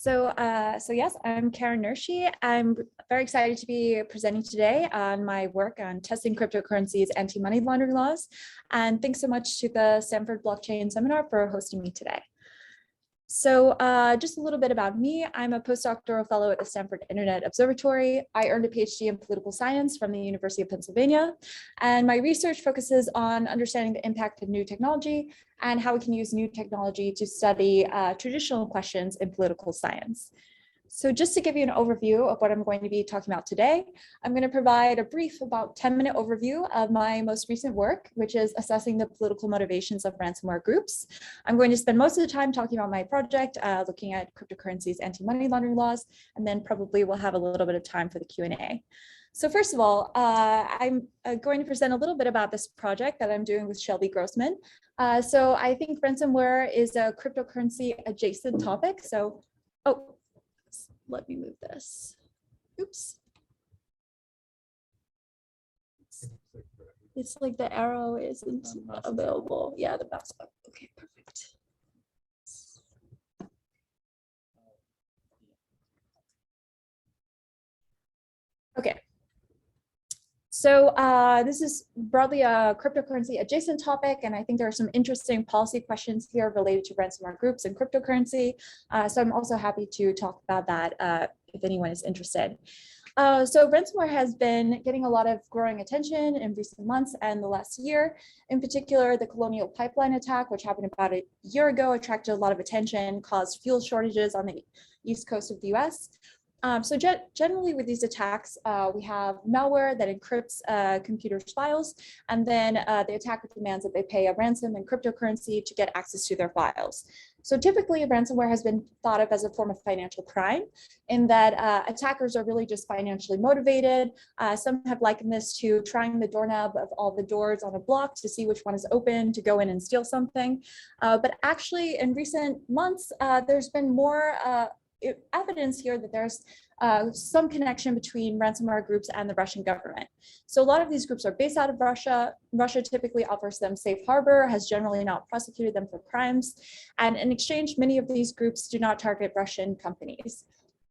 So yes, I'm Karen Nershi. I'm very excited to be presenting today on my work on testing cryptocurrencies anti-money laundering laws. And thanks so much to the Stanford Blockchain Seminar for hosting me today. So just a little bit about me. I'm a postdoctoral fellow at the Stanford Internet Observatory. I earned a PhD in political science from the University of Pennsylvania. And my research focuses on understanding the impact of new technology and how we can use new technology to study traditional questions in political science. So just to give you an overview of what I'm going to be talking about today, I'm going to provide a brief about 10-minute overview of my most recent work, which is assessing the political motivations of ransomware groups. I'm going to spend most of the time talking about my project, looking at cryptocurrencies anti-money laundering laws, and then probably we'll have a little bit of time for the Q&A. So first of all, I'm going to present a little bit about this project that I'm doing with Shelby Grossman. So I think ransomware is a cryptocurrency adjacent topic. So, let me move this. Oops. It's like the arrow isn't available. Yeah, the mouse button. Okay, perfect. Okay. So this is broadly a cryptocurrency adjacent topic, and I think there are some interesting policy questions here related to ransomware groups and cryptocurrency. So I'm also happy to talk about that if anyone is interested. So ransomware has been getting a lot of growing attention in recent months and the last year. In particular, the Colonial Pipeline attack, which happened about a year ago, attracted a lot of attention, caused fuel shortages on the east coast of the US. So generally with these attacks, we have malware that encrypts computers' files, and then the attacker demands that they pay a ransom in cryptocurrency to get access to their files. So typically, ransomware has been thought of as a form of financial crime in that attackers are really just financially motivated. Some have likened this to trying the doorknob of all the doors on a block to see which one is open to go in and steal something. But actually, in recent months, there's been more evidence here that there's some connection between ransomware groups and the Russian government. So a lot of these groups are based out of Russia. Russia typically offers them safe harbor, has generally not prosecuted them for crimes. And in exchange, many of these groups do not target Russian companies.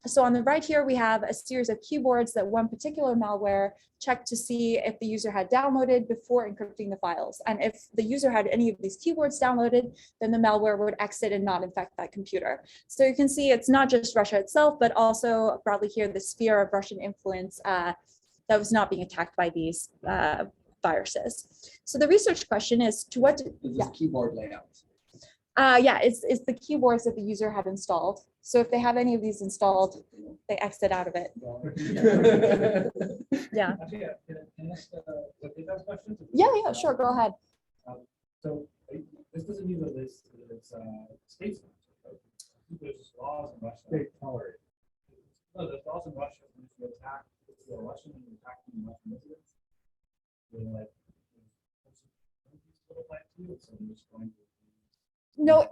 So on the right here, we have a series of keywords that one particular malware checked to see if the user had downloaded before encrypting the files. And if the user had any of these keywords downloaded, then the malware would exit and not infect that computer. So you can see it's not just Russia itself, but also broadly here, the sphere of Russian influence that was not being attacked by these viruses. So the research question is, to what keyboard layout? Yeah, it's the keyboards that the user had installed. So if they have any of these installed, they exit out of it. Yeah. Actually, can I ask questions? Yeah, sure. Go ahead. So this doesn't use a list. It's state sponsored, right? There's laws in Russia. State tolerant. No, there's laws in Russia to attack the Russian and attacking Russian residents. They're like, no,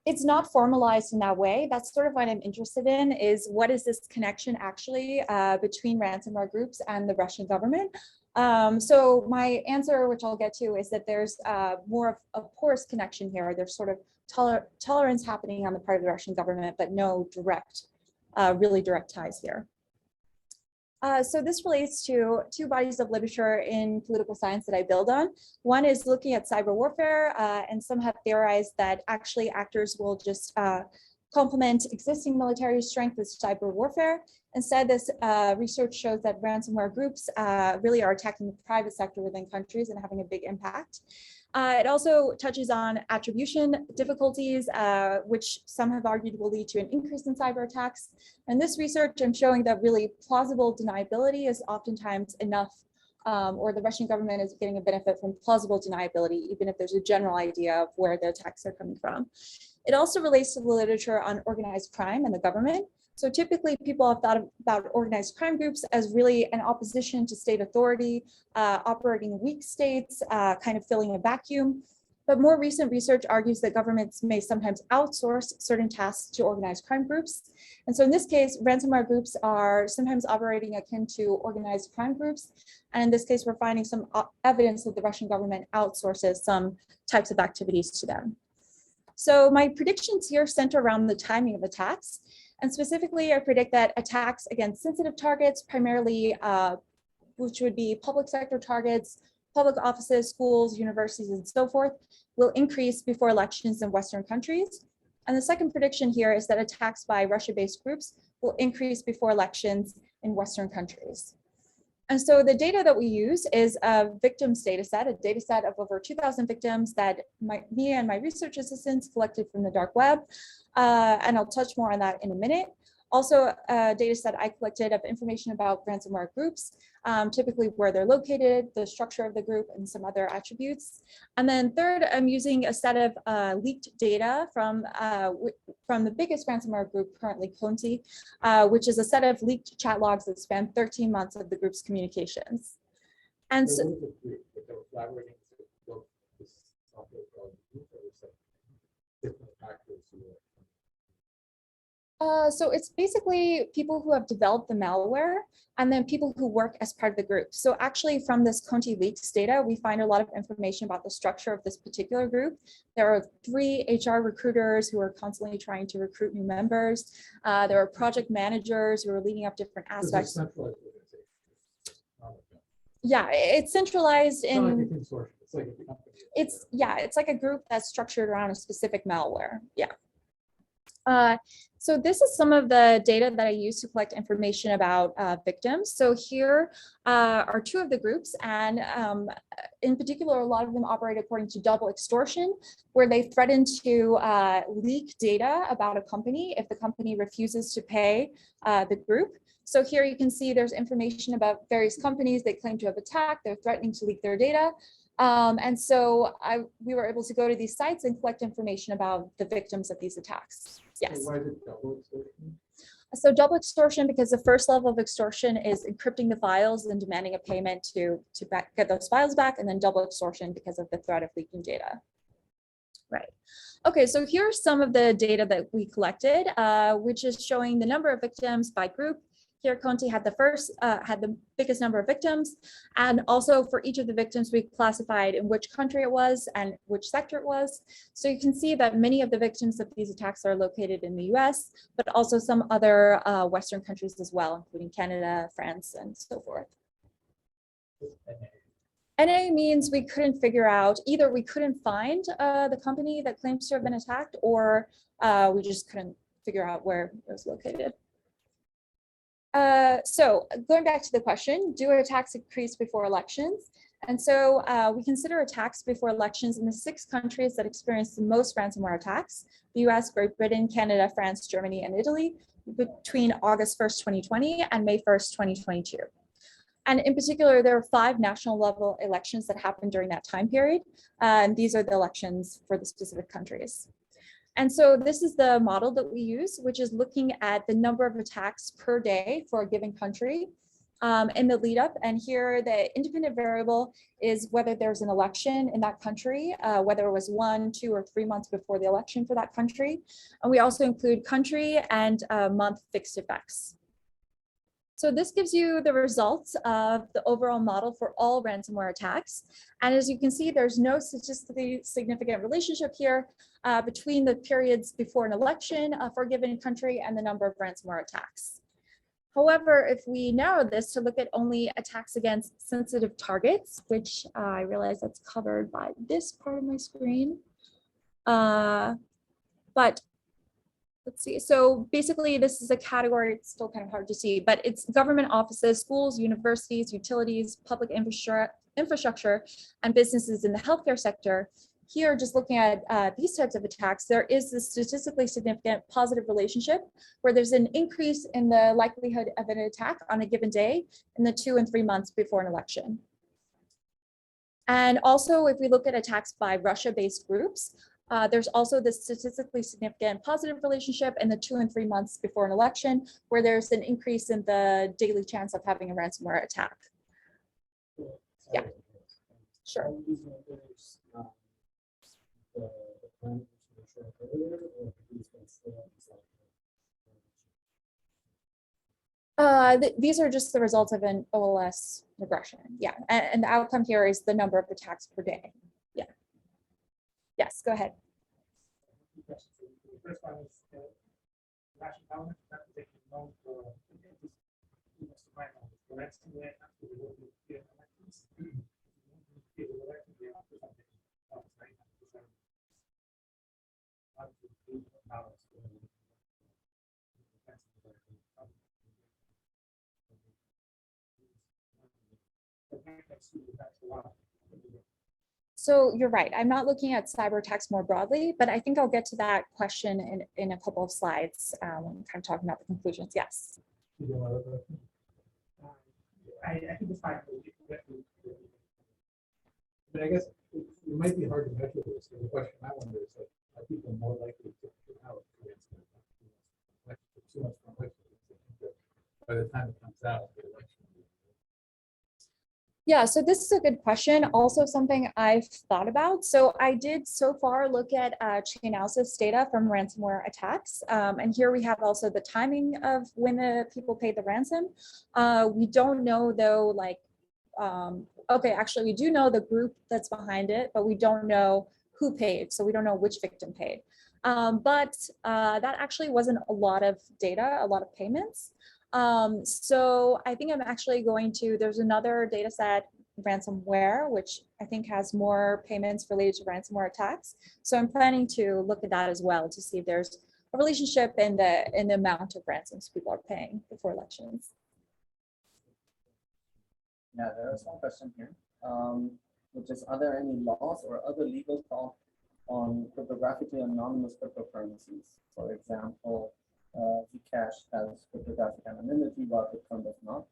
it's not formalized in that way. That's sort of what I'm interested in, is what is this connection actually between ransomware groups and the Russian government? So my answer, which I'll get to, is that there's more of a porous connection here. There's sort of tolerance happening on the part of the Russian government, but no direct, really direct ties here. So this relates to two bodies of literature in political science that I build on. One is looking at cyber warfare, and some have theorized that actually actors will just complement existing military strength with cyber warfare. Instead, this research shows that ransomware groups really are attacking the private sector within countries and having a big impact. It also touches on attribution difficulties, which some have argued will lead to an increase in cyber attacks. And this research, I'm showing that really plausible deniability is oftentimes enough, or the Russian government is getting a benefit from plausible deniability, even if there's a general idea of where the attacks are coming from. It also relates to the literature on organized crime and the government. So typically people have thought about organized crime groups as really an opposition to state authority, operating weak states, kind of filling a vacuum. But more recent research argues that governments may sometimes outsource certain tasks to organized crime groups. And so in this case, ransomware groups are sometimes operating akin to organized crime groups. And in this case, we're finding some evidence that the Russian government outsources some types of activities to them. So my predictions here center around the timing of attacks. And specifically, I predict that attacks against sensitive targets, primarily which would be public sector targets, public offices, schools, universities, and so forth, will increase before elections in Western countries. And the second prediction here is that attacks by Russia-based groups will increase before elections in Western countries. And so the data that we use is a victims data set, a data set of over 2,000 victims that me and my research assistants collected from the dark web. And I'll touch more on that in a minute. Also, a data set I collected of information about ransomware groups, typically where they're located, the structure of the group, and some other attributes. And then third, I'm using a set of leaked data from the biggest ransomware group currently, Conti, which is a set of leaked chat logs that span 13 months of the group's communications. And so, so it's basically people who have developed the malware and then people who work as part of the group. So actually from this Conti leaks data, we find a lot of information about the structure of this particular group. There are 3 HR recruiters who are constantly trying to recruit new members. There are project managers who are leading up different aspects. Yeah, it's centralized in, it's like a group that's structured around a specific malware. Yeah. So this is some of the data that I use to collect information about victims. So here are 2 of the groups, and in particular, a lot of them operate according to double extortion, where they threaten to leak data about a company if the company refuses to pay the group. So here you can see there's information about various companies they claim to have attacked. They're threatening to leak their data. And so we were able to go to these sites and collect information about the victims of these attacks. Yes. So why is it double extortion? So double extortion because the first level of extortion is encrypting the files and demanding a payment to get those files back, and then double extortion because of the threat of leaking data. Right. Okay, so here's some of the data that we collected, which is showing the number of victims by group. Here, Conti had the biggest number of victims, and also for each of the victims, we classified in which country it was and which sector it was. So you can see that many of the victims of these attacks are located in the US, but also some other Western countries as well, including Canada, France, and so forth. NA means we couldn't figure out, either we couldn't find the company that claims to have been attacked, or we just couldn't figure out where it was located. So going back to the question, do attacks increase before elections? And so we consider attacks before elections in the 6 countries that experienced the most ransomware attacks: the US, Great Britain, Canada, France, Germany, and Italy, between August 1st, 2020 and May 1st, 2022. And in particular, there are 5 national level elections that happened during that time period. And these are the elections for the specific countries. And so this is the model that we use, which is looking at the number of attacks per day for a given country in the lead up. And here the independent variable is whether there's an election in that country, whether it was 1, 2, or 3 months before the election for that country. And we also include country and month fixed effects. So this gives you the results of the overall model for all ransomware attacks. And as you can see, there's no statistically significant relationship here between the periods before an election for a given country and the number of ransomware attacks. However, if we narrow this to look at only attacks against sensitive targets, which I realize that's covered by this part of my screen, but let's see. So basically, this is a category, it's still kind of hard to see, but it's government offices, schools, universities, utilities, public infrastructure, and businesses in the healthcare sector. Here, just looking at these types of attacks, there is a statistically significant positive relationship where there's an increase in the likelihood of an attack on a given day in the 2 and 3 months before an election. And also, if we look at attacks by Russia-based groups, there's also this statistically significant positive relationship in the 2 and 3 months before an election, where there's an increase in the daily chance of having a ransomware attack. Yeah, sure. These are just the results of an OLS regression. Yeah, and the outcome here is the number of attacks per day. Yeah. Yes, go ahead. The first one is flashing down, that is taking note for this, you must find out the ransomware after the work with the elections. So you're right. I'm not looking at cyber attacks more broadly, but I think I'll get to that question in a couple of slides when I'm kind of talking about the conclusions. Yes. I think it's fine. But I guess it might be hard to measure this. So the question I wonder is, like, are people more likely to put out against too much complexity? By the time it comes out, the election. Yeah, so this is a good question. Also something I've thought about. So I did so far look at chain analysis data from ransomware attacks. And here we have also the timing of when the people paid the ransom. We don't know though, like, okay, actually we do know the group that's behind it, but we don't know who paid. So we don't know which victim paid. But that actually wasn't a lot of data, a lot of payments. So I think I'm actually going to, there's another data set, ransomware, which I think has more payments related to ransomware attacks. So I'm planning to look at that as well to see if there's a relationship in the amount of ransoms people are paying before elections. Yeah, there is one question here, which is, are there any laws or other legal thought on cryptographically anonymous cryptocurrencies? For example, Zcash has cryptographic anonymity while Bitcoin does not.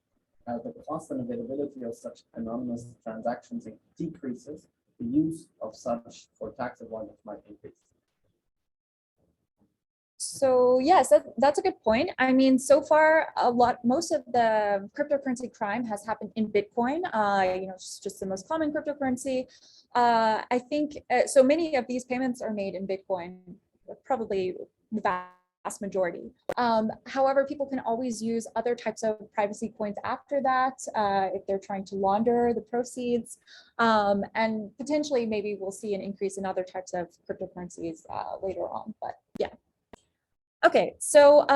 As the cost and availability of such anonymous transactions decreases, the use of such for tax avoidance might increase. So yes, that's a good point. I mean, so far, most of the cryptocurrency crime has happened in Bitcoin. It's just the most common cryptocurrency. I think so many of these payments are made in Bitcoin, probably the vast majority. However, people can always use other types of privacy coins after that if they're trying to launder the proceeds. And potentially, maybe we'll see an increase in other types of cryptocurrencies later on. But yeah. Okay, so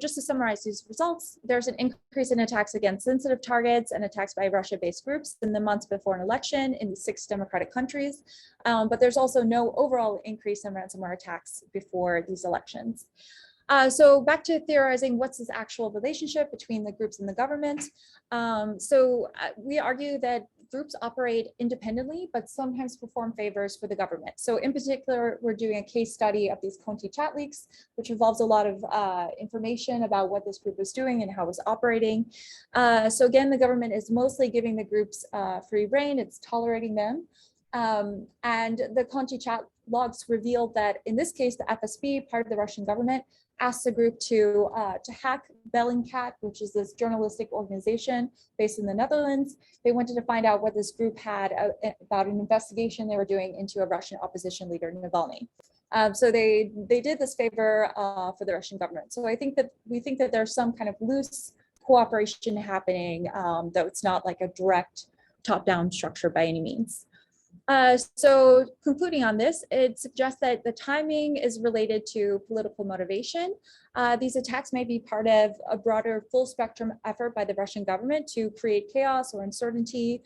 just to summarize these results, there's an increase in attacks against sensitive targets and attacks by Russia-based groups in the months before an election in the 6 democratic countries. But there's also no overall increase in ransomware attacks before these elections. So back to theorizing what's this actual relationship between the groups and the government. We argue that groups operate independently, but sometimes perform favors for the government. So in particular, we're doing a case study of these Conti chat leaks, which involves a lot of information about what this group is doing and how it's operating. So again, the government is mostly giving the groups free rein, it's tolerating them. And the Conti chat logs revealed that in this case, the FSB, part of the Russian government, asked the group to hack Bellingcat, which is this journalistic organization based in the Netherlands. They wanted to find out what this group had about an investigation they were doing into a Russian opposition leader, Navalny. So they did this favor for the Russian government. So we think that there's some kind of loose cooperation happening, though it's not like a direct top-down structure by any means. So concluding on this, it suggests that the timing is related to political motivation. These attacks may be part of a broader full spectrum effort by the Russian government to create chaos or uncertainty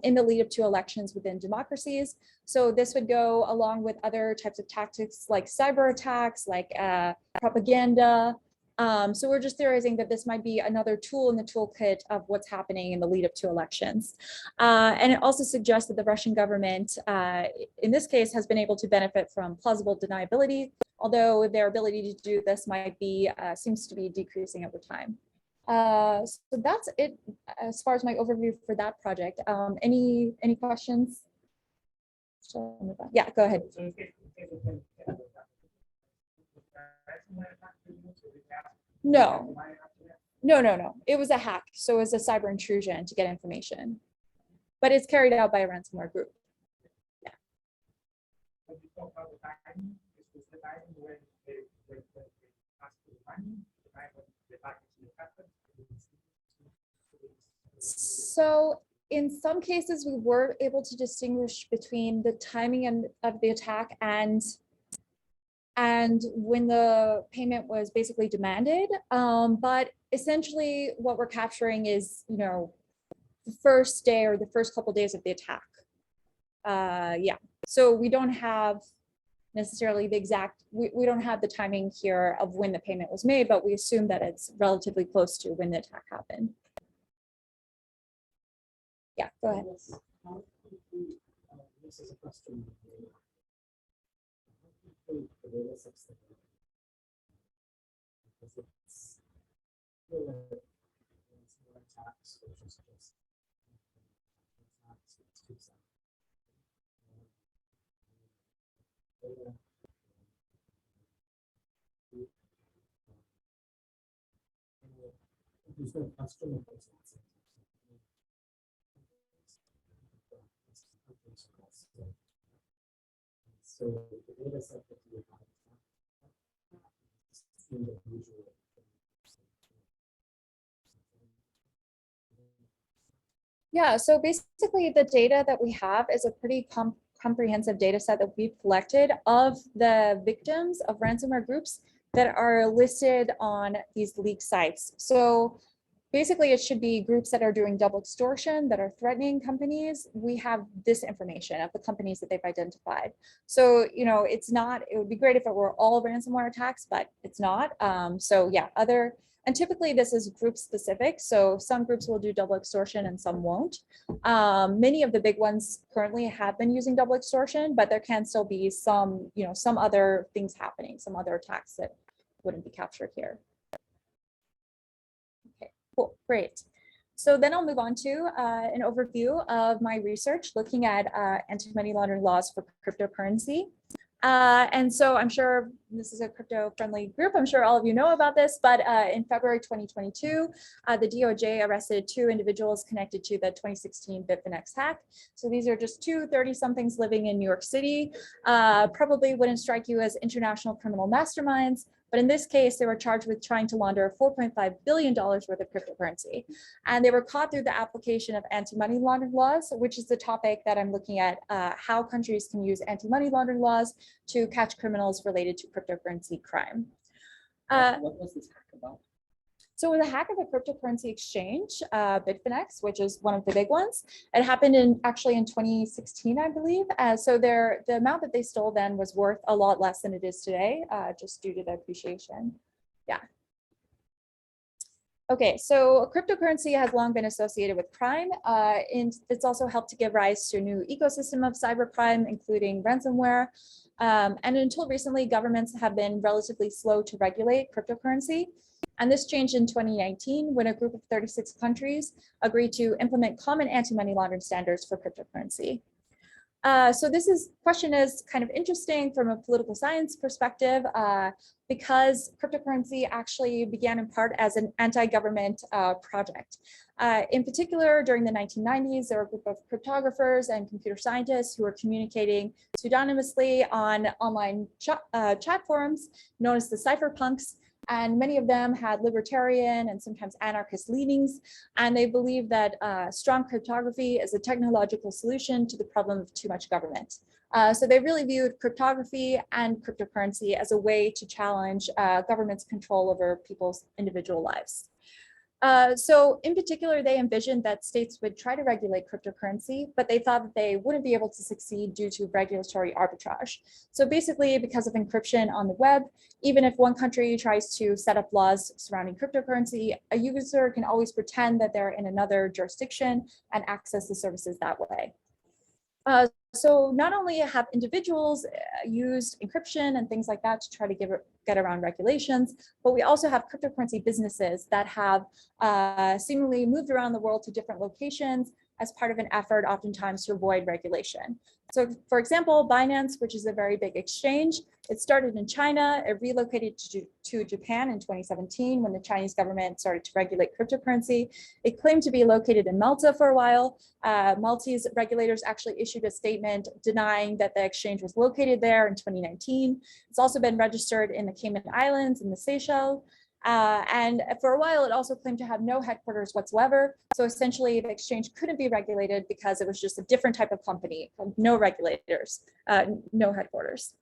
in the lead up to elections within democracies. So this would go along with other types of tactics like cyber attacks, like propaganda. So we're just theorizing that this might be another tool in the toolkit of what's happening in the lead up to elections. And it also suggests that the Russian government, in this case, has been able to benefit from plausible deniability, although their ability to do this might be, seems to be decreasing over time. So that's it as far as my overview for that project. Any questions? Yeah, go ahead. No. It was a hack. So it was a cyber intrusion to get information. But it's carried out by a ransomware group. Yeah. So in some cases, we were able to distinguish between the timing of the attack and and when the payment was basically demanded. But essentially what we're capturing is, the first day or the first couple days of the attack. Yeah, so we don't have necessarily the exact, we don't have the timing here of when the payment was made, but we assume that it's relatively close to when the attack happened. Yeah, go ahead. This is a question. There's no customer base. So the data set that you have in the usual. Yeah, so basically the data that we have is a pretty comprehensive data set that we've collected of the victims of ransomware groups that are listed on these leak sites. So basically, it should be groups that are doing double extortion, that are threatening companies. We have this information of the companies that they've identified. So, it's not, it would be great if it were all ransomware attacks, but it's not. So yeah, and typically this is group specific. So some groups will do double extortion and some won't. Many of the big ones currently have been using double extortion, but there can still be some, some other things happening, some other attacks that wouldn't be captured here. Okay, cool, great. So then I'll move on to an overview of my research looking at anti-money laundering laws for cryptocurrency. And so I'm sure this is a crypto-friendly group. I'm sure all of you know about this, but in February 2022, the DOJ arrested 2 individuals connected to the 2016 Bitfinex hack. So these are just 2 30-somethings living in New York City. Probably wouldn't strike you as international criminal masterminds, but in this case, they were charged with trying to launder $4.5 billion worth of cryptocurrency. And they were caught through the application of anti-money laundering laws, which is the topic that I'm looking at, how countries can use anti-money laundering laws to catch criminals related to cryptocurrency crime. What was this hack about? So the hack of a cryptocurrency exchange, Bitfinex, which is one of the big ones, it happened actually in 2016, I believe. So the amount that they stole then was worth a lot less than it is today, just due to the appreciation. Yeah. Okay, so cryptocurrency has long been associated with crime, and it's also helped to give rise to a new ecosystem of cybercrime, including ransomware. And until recently, governments have been relatively slow to regulate cryptocurrency. And this changed in 2019 when a group of 36 countries agreed to implement common anti-money laundering standards for cryptocurrency. So this question is kind of interesting from a political science perspective, because cryptocurrency actually began in part as an anti-government project. In particular, during the 1990s, there were a group of cryptographers and computer scientists who were communicating pseudonymously on online chat forums known as the Cypherpunks. And many of them had libertarian and sometimes anarchist leanings, and they believe that strong cryptography is a technological solution to the problem of too much government. So they really viewed cryptography and cryptocurrency as a way to challenge government's control over people's individual lives. So in particular, they envisioned that states would try to regulate cryptocurrency, but they thought that they wouldn't be able to succeed due to regulatory arbitrage. So basically, because of encryption on the web, even if one country tries to set up laws surrounding cryptocurrency, a user can always pretend that they're in another jurisdiction and access the services that way. So not only have individuals used encryption and things like that to try to get around regulations, but we also have cryptocurrency businesses that have seemingly moved around the world to different locations as part of an effort oftentimes to avoid regulation. So for example, Binance, which is a very big exchange, it started in China, it relocated to Japan in 2017 when the Chinese government started to regulate cryptocurrency. It claimed to be located in Malta for a while. Maltese regulators actually issued a statement denying that the exchange was located there in 2019. It's also been registered in the Cayman Islands and the Seychelles. And for a while, it also claimed to have no headquarters whatsoever. So essentially, the exchange couldn't be regulated because it was just a different type of company, no regulators, no headquarters.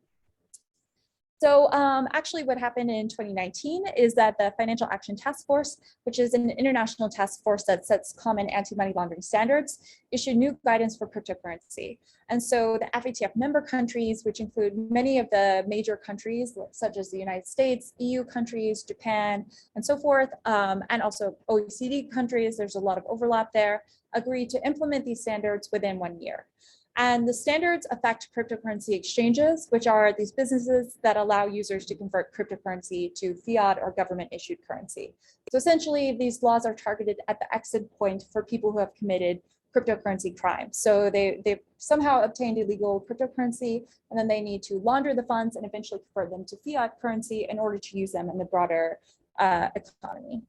So actually what happened in 2019 is that the Financial Action Task Force, which is an international task force that sets common anti-money laundering standards, issued new guidance for cryptocurrency. And so the FATF member countries, which include many of the major countries, such as the United States, EU countries, Japan, and so forth, and also OECD countries, there's a lot of overlap there, agreed to implement these standards within 1 year. And the standards affect cryptocurrency exchanges, which are these businesses that allow users to convert cryptocurrency to fiat or government issued currency. So essentially, these laws are targeted at the exit point for people who have committed cryptocurrency crimes. So they've somehow obtained illegal cryptocurrency, and then they need to launder the funds and eventually convert them to fiat currency in order to use them in the broader economy.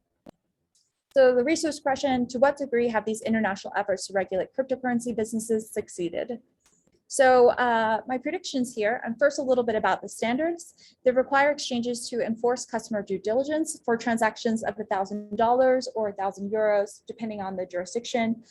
So the research question, to what degree have these international efforts to regulate cryptocurrency businesses succeeded? So my predictions here, and first a little bit about the standards. They require exchanges to enforce customer due diligence for transactions of $1,000 or 1,000 euros, depending on the jurisdiction,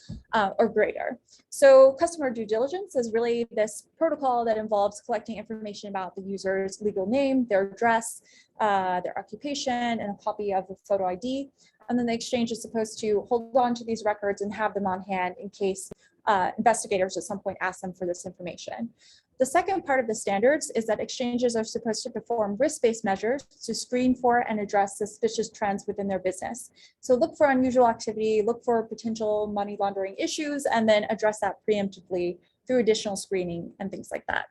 or greater. So customer due diligence is really this protocol that involves collecting information about the user's legal name, their address, their occupation, and a copy of a photo ID. And then the exchange is supposed to hold on to these records and have them on hand in case investigators at some point ask them for this information. The second part of the standards is that exchanges are supposed to perform risk-based measures to screen for and address suspicious trends within their business. So look for unusual activity, look for potential money laundering issues, and then address that preemptively through additional screening and things like that.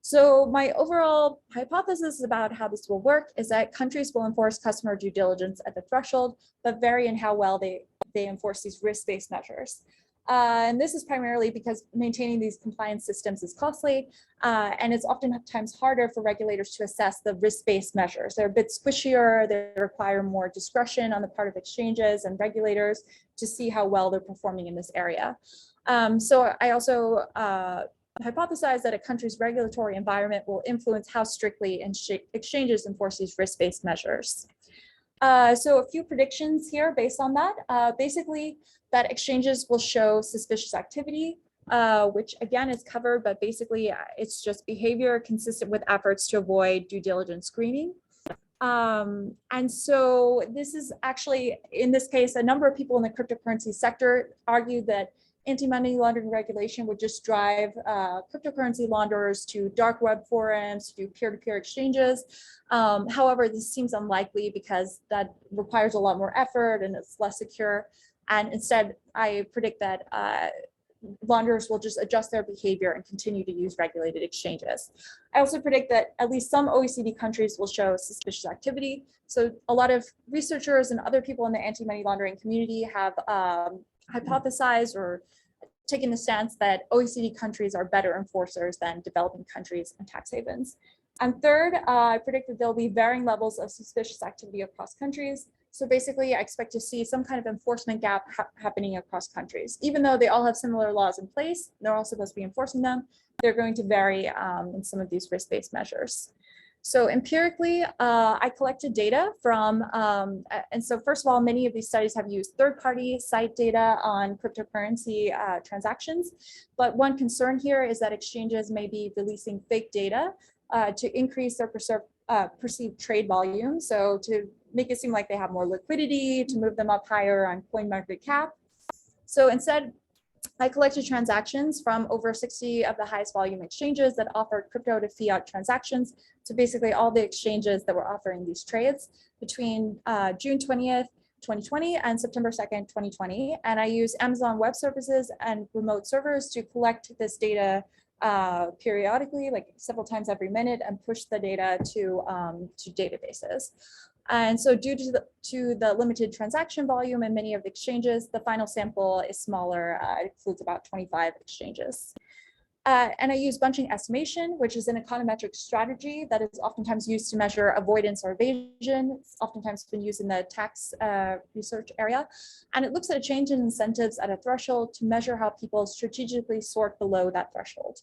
So my overall hypothesis about how this will work is that countries will enforce customer due diligence at the threshold, but vary in how well they enforce these risk-based measures. And this is primarily because maintaining these compliance systems is costly, and it's oftentimes harder for regulators to assess the risk-based measures. They're a bit squishier, they require more discretion on the part of exchanges and regulators to see how well they're performing in this area. So I also hypothesize that a country's regulatory environment will influence how strictly exchanges enforce these risk-based measures. So a few predictions here based on that. Basically, that exchanges will show suspicious activity, which again is covered, but basically it's just behavior consistent with efforts to avoid due diligence screening. And so this is actually, in this case, a number of people in the cryptocurrency sector argue that anti-money laundering regulation would just drive cryptocurrency launderers to dark web forums, to do peer-to-peer exchanges. However, this seems unlikely because that requires a lot more effort and it's less secure. And instead, I predict that launderers will just adjust their behavior and continue to use regulated exchanges. I also predict that at least some OECD countries will show suspicious activity. So a lot of researchers and other people in the anti-money laundering community have hypothesized or taken the stance that OECD countries are better enforcers than developing countries and tax havens. And third, I predict that there'll be varying levels of suspicious activity across countries. So basically, I expect to see some kind of enforcement gap happening across countries. Even though they all have similar laws in place, they're all supposed to be enforcing them, they're going to vary in some of these risk-based measures. So empirically, I collected data from, and so first of all, many of these studies have used third-party site data on cryptocurrency transactions. But one concern here is that exchanges may be releasing fake data to increase their perceived trade volume. So to make it seem like they have more liquidity, to move them up higher on CoinMarketCap. So instead, I collected transactions from over 60 of the highest volume exchanges that offered crypto to fiat transactions. So basically all the exchanges that were offering these trades between June 20th, 2020 and September 2nd, 2020. And I used Amazon Web Services and remote servers to collect this data periodically, like several times every minute, and push the data to databases. And so due to the limited transaction volume in many of the exchanges, the final sample is smaller. It includes about 25 exchanges. And I use bunching estimation, which is an econometric strategy that is oftentimes used to measure avoidance or evasion. It's oftentimes been used in the tax research area. And it looks at a change in incentives at a threshold to measure how people strategically sort below that threshold.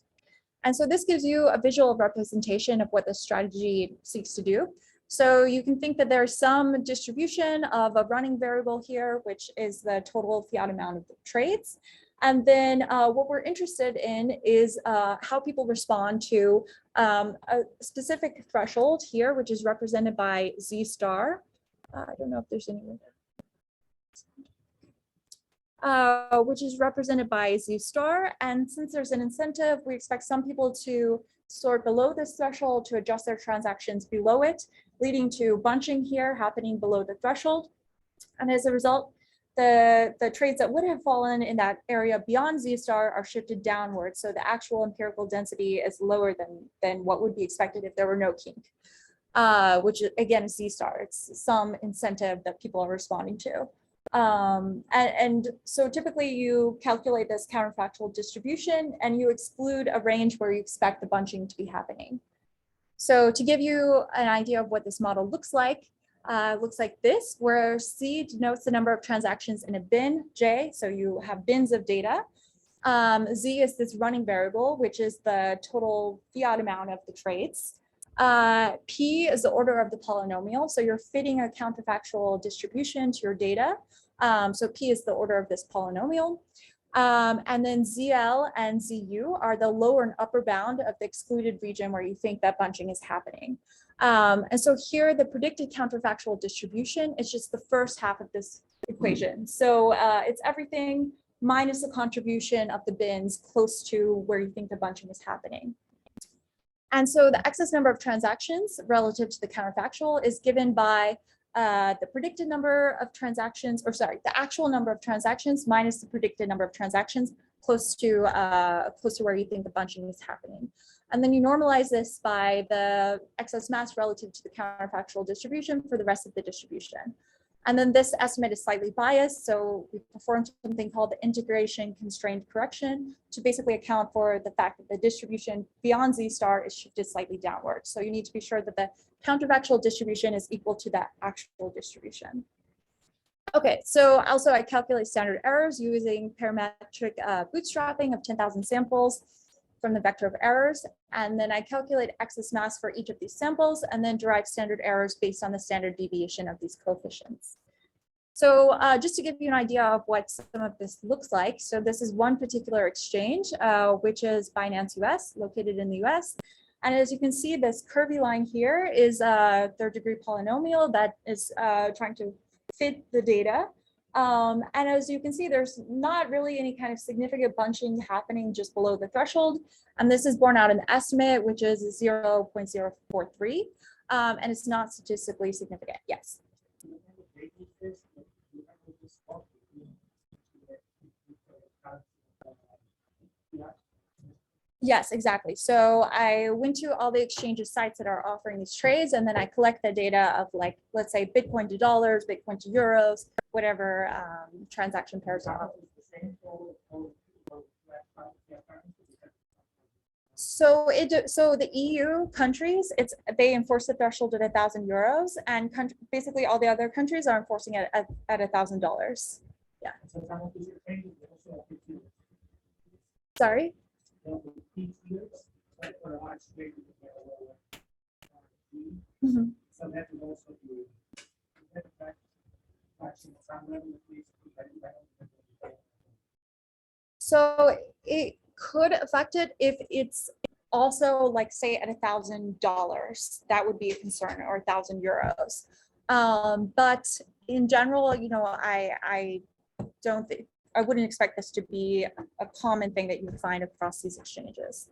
And so this gives you a visual representation of what the strategy seeks to do. So you can think that there's some distribution of a running variable here, which is the total fiat amount of the trades. And then what we're interested in is how people respond to a specific threshold here, which is represented by Z star. I don't know if there's any. Which is represented by Z star. And since there's an incentive, we expect some people to sort below this threshold to adjust their transactions below it, leading to bunching here happening below the threshold. And as a result, the trades that would have fallen in that area beyond Z star are shifted downwards. So the actual empirical density is lower than what would be expected if there were no kink, which again is Z star. It's some incentive that people are responding to. And so typically you calculate this counterfactual distribution and you exclude a range where you expect the bunching to be happening. So to give you an idea of what this model looks like this, where C denotes the number of transactions in a bin, J, so you have bins of data. Z is this running variable, which is the total fiat amount of the trades. P is the order of the polynomial, so you're fitting a counterfactual distribution to your data. So P is the order of this polynomial. And then ZL and ZU are the lower and upper bound of the excluded region where you think that bunching is happening. And so here the predicted counterfactual distribution is just the first half of this equation. So it's everything minus the contribution of the bins close to where you think the bunching is happening. And so the excess number of transactions relative to the counterfactual is given by the predicted number of transactions, or sorry, the actual number of transactions minus the predicted number of transactions close to where you think the bunching is happening. And then you normalize this by the excess mass relative to the counterfactual distribution for the rest of the distribution. And then this estimate is slightly biased, so we perform something called the integration constrained correction to basically account for the fact that the distribution beyond Z star is shifted slightly downward. So you need to be sure that the counterfactual distribution is equal to that actual distribution. Okay, so also I calculate standard errors using parametric bootstrapping of 10,000 samples from the vector of errors. And then I calculate excess mass for each of these samples and then derive standard errors based on the standard deviation of these coefficients. So just to give you an idea of what some of this looks like. So this is one particular exchange, which is Binance US, located in the US. And as you can see, this curvy line here is a third degree polynomial that is trying to fit the data. And as you can see, there's not really any kind of significant bunching happening just below the threshold. And this is borne out in the estimate, which is 0.043. And it's not statistically significant. Yes. Yes, exactly. So I went to all the exchanges sites that are offering these trades, and then I collect the data of, like, let's say Bitcoin to dollars, Bitcoin to euros, whatever transaction pairs are. So the EU countries, they enforce the threshold at €1,000, and basically all the other countries are enforcing it at $1,000. Yeah. Sorry. Mm-hmm. So it could affect it if it's also, like, say at $1,000, that would be a concern, or €1,000. But in general, you know, I don't think, I wouldn't expect this to be a common thing that you would find across these exchanges.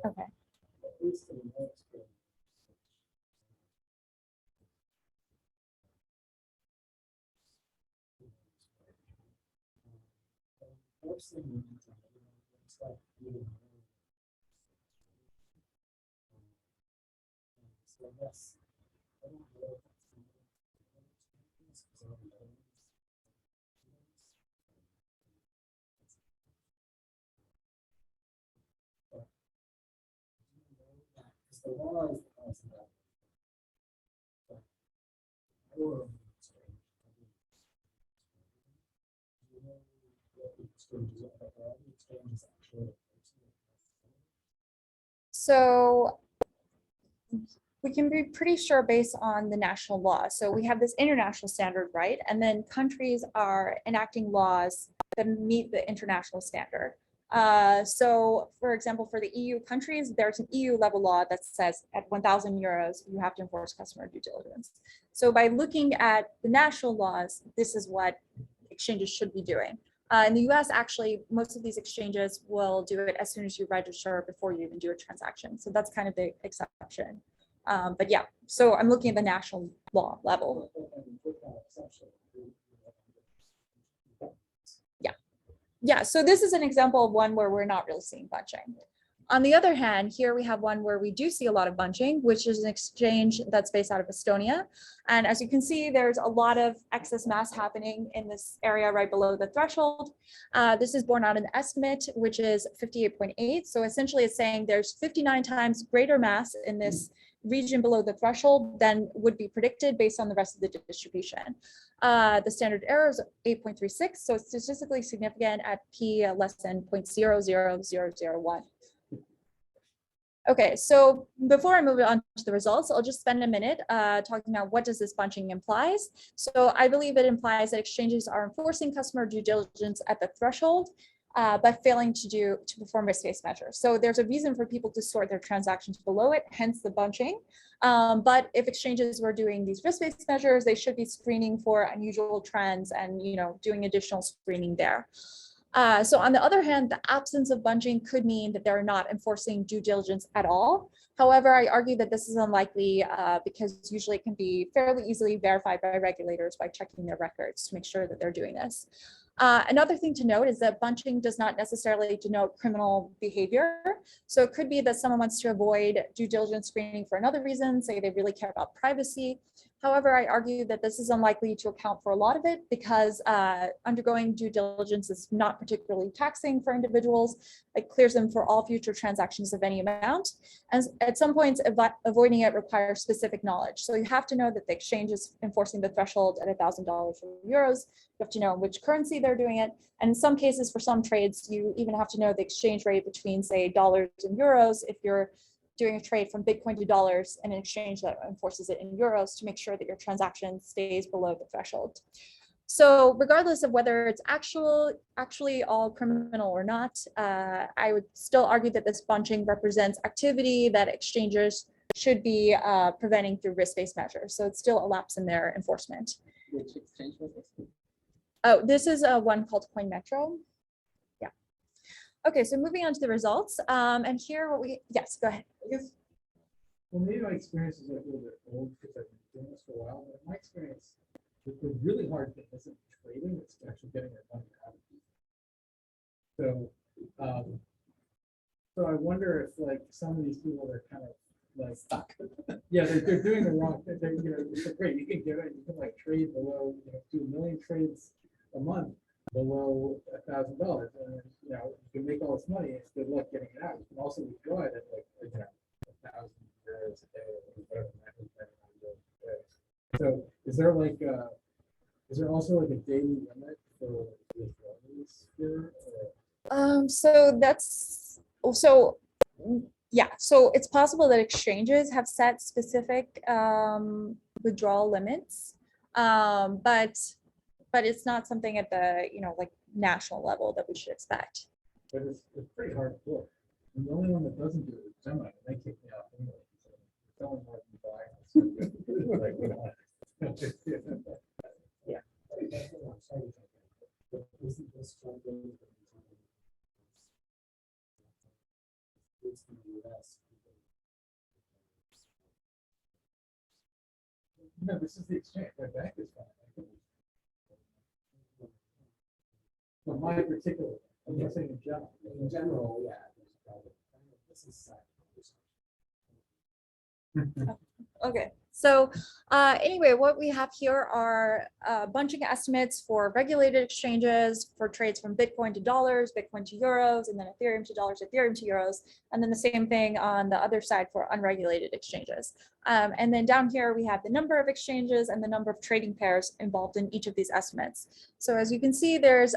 Okay. the law is the policy level. Or So we can be pretty sure based on the national law. So we have this international standard, right? And then countries are enacting laws that meet the international standard. So for example, for the EU countries, there's an EU level law that says at 1,000 euros, you have to enforce customer due diligence. So by looking at the national laws, this is what exchanges should be doing. In the US, actually, most of these exchanges will do it as soon as you register before you even do a transaction. So that's kind of the exception. But yeah, so I'm looking at the national law level. Yeah, so this is an example of one where we're not really seeing bunching. On the other hand, here we have one where we do see a lot of bunching, which is an exchange that's based out of Estonia. And as you can see, there's a lot of excess mass happening in this area right below the threshold. This is borne out in the estimate, which is 58.8. So essentially it's saying there's 59 times greater mass in this region below the threshold than would be predicted based on the rest of the distribution. The standard error is 8.36, so it's statistically significant at p less than 0.00001. Okay, so before I move on to the results, I'll just spend a minute talking about what does this bunching implies. So I believe it implies that exchanges are enforcing customer due diligence at the threshold, but failing to perform risk-based measures. So there's a reason for people to sort their transactions below it, hence the bunching. But if exchanges were doing these risk-based measures, they should be screening for unusual trends and doing additional screening there. So on the other hand, the absence of bunching could mean that they're not enforcing due diligence at all. However, I argue that this is unlikely because usually it can be fairly easily verified by regulators by checking their records to make sure that they're doing this. Another thing to note is that bunching does not necessarily denote criminal behavior. So it could be that someone wants to avoid due diligence screening for another reason, say they really care about privacy. However, I argue that this is unlikely to account for a lot of it because undergoing due diligence is not particularly taxing for individuals. It clears them for all future transactions of any amount. And at some points, avoiding it requires specific knowledge. So you have to know that the exchange is enforcing the threshold at $1,000 or euros. You have to know which currency they're doing it. And in some cases, for some trades, you even have to know the exchange rate between, say, dollars and euros if you're doing a trade from Bitcoin to dollars and an exchange that enforces it in euros to make sure that your transaction stays below the threshold. So regardless of whether it's actually all criminal or not, I would still argue that this bunching represents activity that exchanges should be preventing through risk-based measures. So it's still a lapse in their enforcement. Which exchange was this? Oh, this is one called CoinMetro. Yeah. Okay, so moving on to the results. And here yes, go ahead. I guess, well, maybe my experience is a little bit old because I've been doing this for a while, but in my experience, the really hard thing isn't trading, it's actually getting your money out of it. So I wonder if like some of these people are kind of like Stuck. yeah, they're doing the wrong thing. It's great. You can get it, you can like trade below, do 1 million trades a month below $1,000, and then, you can make all this money. It's good luck getting it out. You can also withdraw it at like 1,000 euros a day or whatever that is. So is there also like a daily limit for withdrawals here? So it's possible that exchanges have set specific withdrawal limits, but it's not something at the like national level that we should expect. But it's pretty hard to work. And the only one that doesn't do it is Gemini, and they kick me out anyway. So it's only more than buy. Like, we don't want to. Yeah. Isn't this something it's in the US? No, this is the exchange. My bank is fine. For my particular, I'm not saying in general. In general, yeah. There's a problem. This is Okay, So anyway, what we have here are bunching estimates for regulated exchanges for trades from Bitcoin to dollars, Bitcoin to euros, and then Ethereum to dollars, Ethereum to euros, and then the same thing on the other side for unregulated exchanges. And then down here, we have the number of exchanges and the number of trading pairs involved in each of these estimates. So as you can see, there's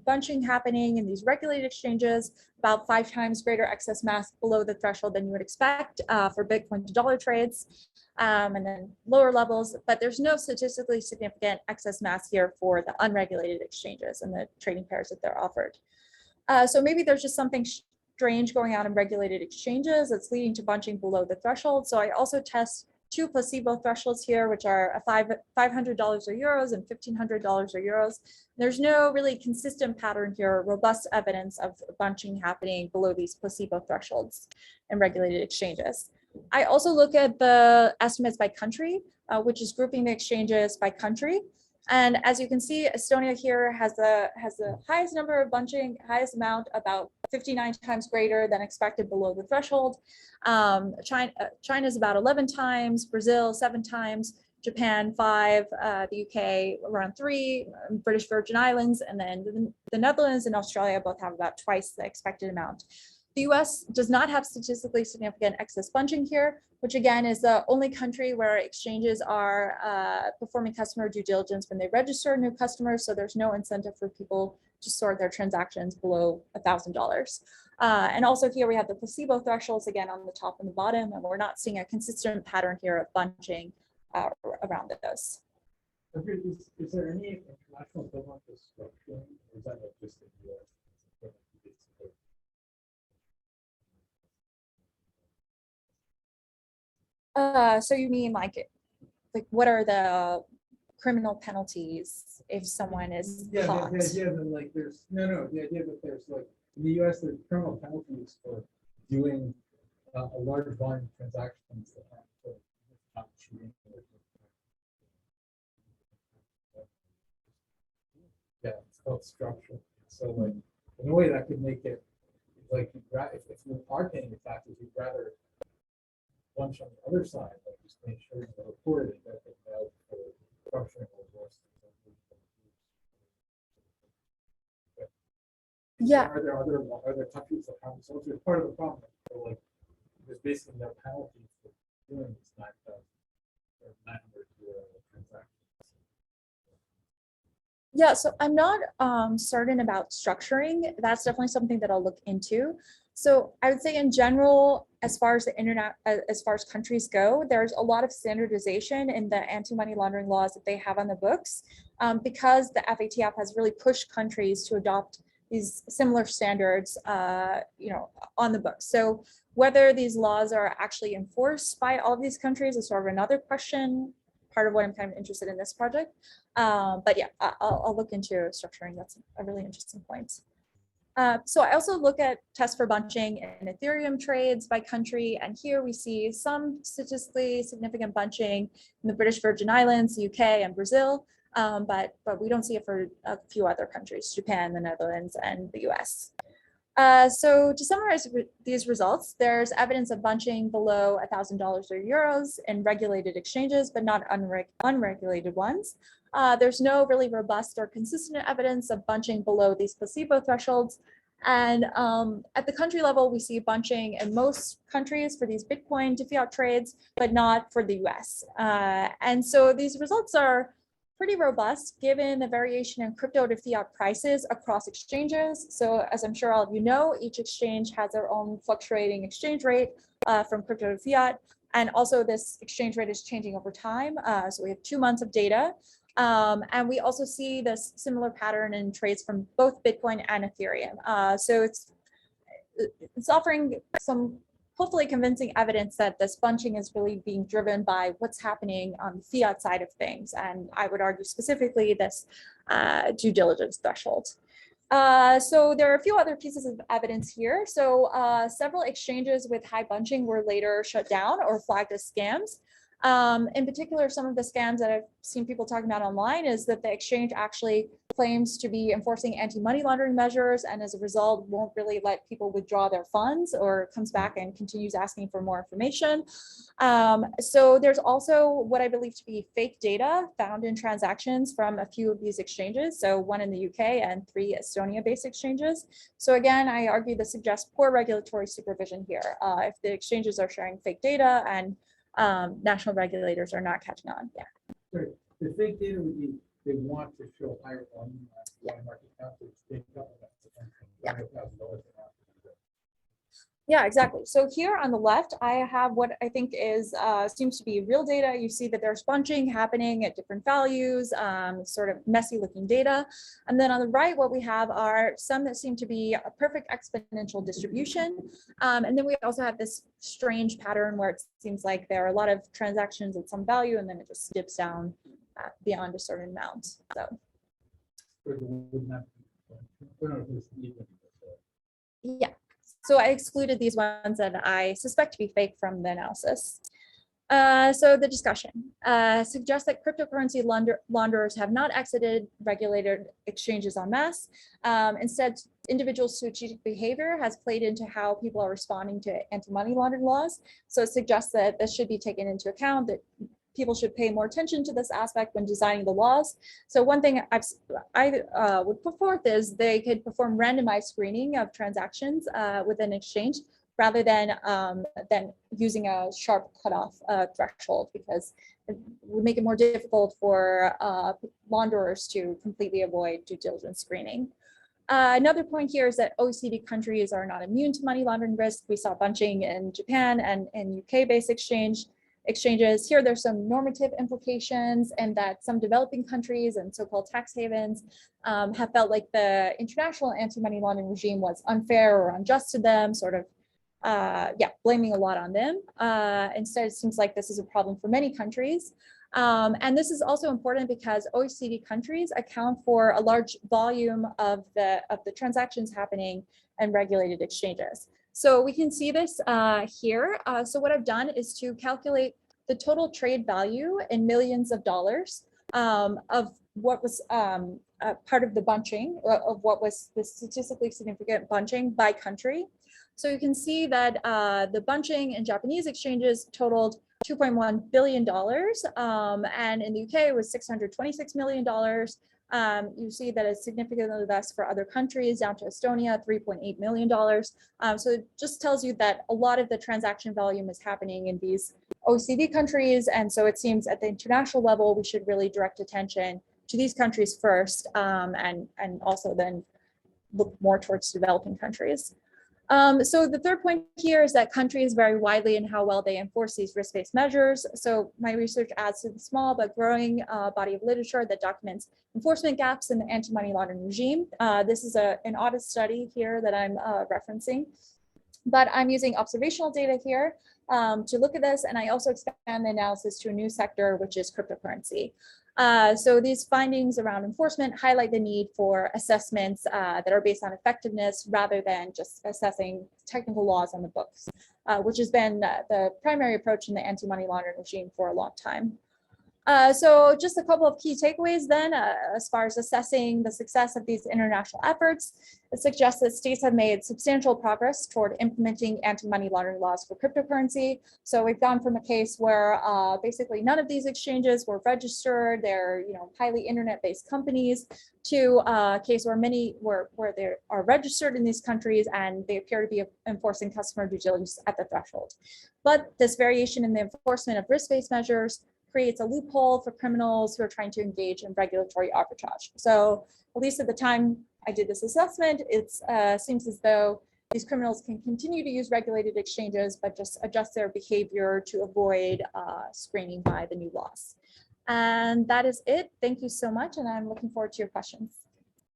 bunching happening in these regulated exchanges, about 5 times greater excess mass below the threshold than you would expect for Bitcoin to dollar trades. And then lower levels, but there's no statistically significant excess mass here for the unregulated exchanges and the trading pairs that they're offered. So maybe there's just something strange going on in regulated exchanges that's leading to bunching below the threshold. So I also test 2 placebo thresholds here, which are $500 or euros and $1,500 or euros. There's no really consistent pattern here, robust evidence of bunching happening below these placebo thresholds in regulated exchanges. I also look at the estimates by country, which is grouping the exchanges by country. And as you can see, Estonia here has the highest number of bunching, highest amount, about 59 times greater than expected below the threshold. China is about 11 times, Brazil 7 times, Japan 5, the UK around 3, British Virgin Islands, and then the Netherlands and Australia both have about twice the expected amount. The US does not have statistically significant excess bunching here, which again is the only country where exchanges are performing customer due diligence when they register new customers. So there's no incentive for people to sort their transactions below $1,000. And also here we have the placebo thresholds again on the top and the bottom, and we're not seeing a consistent pattern here of bunching around those. Is there any international equivalent to structuring, or is that just in the US? So you mean like what are the criminal penalties if someone is caught? The idea that like there's the idea that there's like in the US there's criminal penalties for doing a large volume of transactions that aren't not cheating. Yeah, it's called structure. So like in a way that could make it like if you are paying your taxes, you'd rather bunch on the other side, like just make sure the report is that they for structuring or worse. Yeah. Are there other countries that have so it's part of the problem? So like there's basically no penalty for doing these 9,000 or 900 transactions. Yeah, so I'm not certain about structuring. That's definitely something that I'll look into. So I would say in general, as far as the internet, as far as countries go, there's a lot of standardization in the anti-money laundering laws that they have on the books, because the FATF has really pushed countries to adopt these similar standards, on the books. So whether these laws are actually enforced by all of these countries is sort of another question. Part of what I'm kind of interested in this project. But yeah, I'll look into structuring. That's a really interesting point. So I also look at tests for bunching in Ethereum trades by country. And here we see some statistically significant bunching in the British Virgin Islands, the UK, and Brazil. But we don't see it for a few other countries, Japan, the Netherlands, and the US. So to summarize these results, there's evidence of bunching below $1,000 or euros in regulated exchanges, but not unregulated ones. There's no really robust or consistent evidence of bunching below these placebo thresholds. And at the country level, we see bunching in most countries for these Bitcoin to fiat trades, but not for the US. And so these results are pretty robust given the variation in crypto to fiat prices across exchanges. So as I'm sure all of you know, each exchange has their own fluctuating exchange rate from crypto to fiat. And also this exchange rate is changing over time. So we have 2 months of data. And we also see this similar pattern in trades from both Bitcoin and Ethereum. So it's offering some hopefully convincing evidence that this bunching is really being driven by what's happening on the fiat side of things. And I would argue specifically this due diligence threshold. So there are a few other pieces of evidence here. So several exchanges with high bunching were later shut down or flagged as scams. In particular, some of the scams that I've seen people talking about online is that the exchange actually claims to be enforcing anti-money laundering measures, and as a result won't really let people withdraw their funds, or comes back and continues asking for more information. So there's also what I believe to be fake data found in transactions from a few of these exchanges. So one in the UK and 3 Estonia-based exchanges. So again, I argue this suggests poor regulatory supervision here. If the exchanges are sharing fake data and national regulators are not catching on. Yeah. Sorry, the fake data would be they want to show higher volume market cap, which they couple that to Yeah. $5,000. Yeah, exactly. So here on the left, I have what I think is seems to be real data. You see that there's bunching happening at different values, sort of messy looking data. And then on the right, what we have are some that seem to be a perfect exponential distribution. And then we also have this strange pattern where it seems like there are a lot of transactions at some value, and then it just dips down beyond a certain amount. So yeah. So I excluded these ones that I suspect to be fake from the analysis. So the discussion suggests that cryptocurrency launderers have not exited regulated exchanges en masse. Instead, individual strategic behavior has played into how people are responding to anti-money laundering laws. So it suggests that this should be taken into account, that people should pay more attention to this aspect when designing the laws. So one thing I would put forth is they could perform randomized screening of transactions within exchange, rather than using a sharp cutoff threshold, because it would make it more difficult for launderers to completely avoid due diligence screening. Another point here is that OECD countries are not immune to money laundering risk. We saw bunching in Japan and in UK-based exchanges. Here, there's some normative implications, and that some developing countries and so-called tax havens have felt like the international anti-money laundering regime was unfair or unjust to them, sort of blaming a lot on them. Instead, it seems like this is a problem for many countries. And this is also important because OECD countries account for a large volume of the transactions happening in regulated exchanges. So we can see this here. So what I've done is to calculate the total trade value in millions of dollars of what was part of the bunching, of what was the statistically significant bunching by country. So you can see that the bunching in Japanese exchanges totaled $2.1 billion, and in the UK it was $626 million. You see that it's significantly less for other countries, down to Estonia, $3.8 million. So it just tells you that a lot of the transaction volume is happening in these OECD countries. And so it seems at the international level, we should really direct attention to these countries first, and also then look more towards developing countries. So the third point here is that countries vary widely in how well they enforce these risk-based measures. So my research adds to the small but growing body of literature that documents enforcement gaps in the anti-money laundering regime. This is an audit study here that I'm referencing, but I'm using observational data here to look at this, and I also expand the analysis to a new sector, which is cryptocurrency. So these findings around enforcement highlight the need for assessments that are based on effectiveness rather than just assessing technical laws on the books, which has been the primary approach in the anti-money laundering regime for a long time. So just a couple of key takeaways then, as far as assessing the success of these international efforts. It suggests that states have made substantial progress toward implementing anti-money laundering laws for cryptocurrency. So we've gone from a case where basically none of these exchanges were registered, they're highly internet-based companies, to a case where many where they are registered in these countries and they appear to be enforcing customer due diligence at the threshold. But this variation in the enforcement of risk-based measures creates a loophole for criminals who are trying to engage in regulatory arbitrage. So at least at the time I did this assessment, it seems as though these criminals can continue to use regulated exchanges, but just adjust their behavior to avoid screening by the new laws. And that is it. Thank you so much. And I'm looking forward to your questions.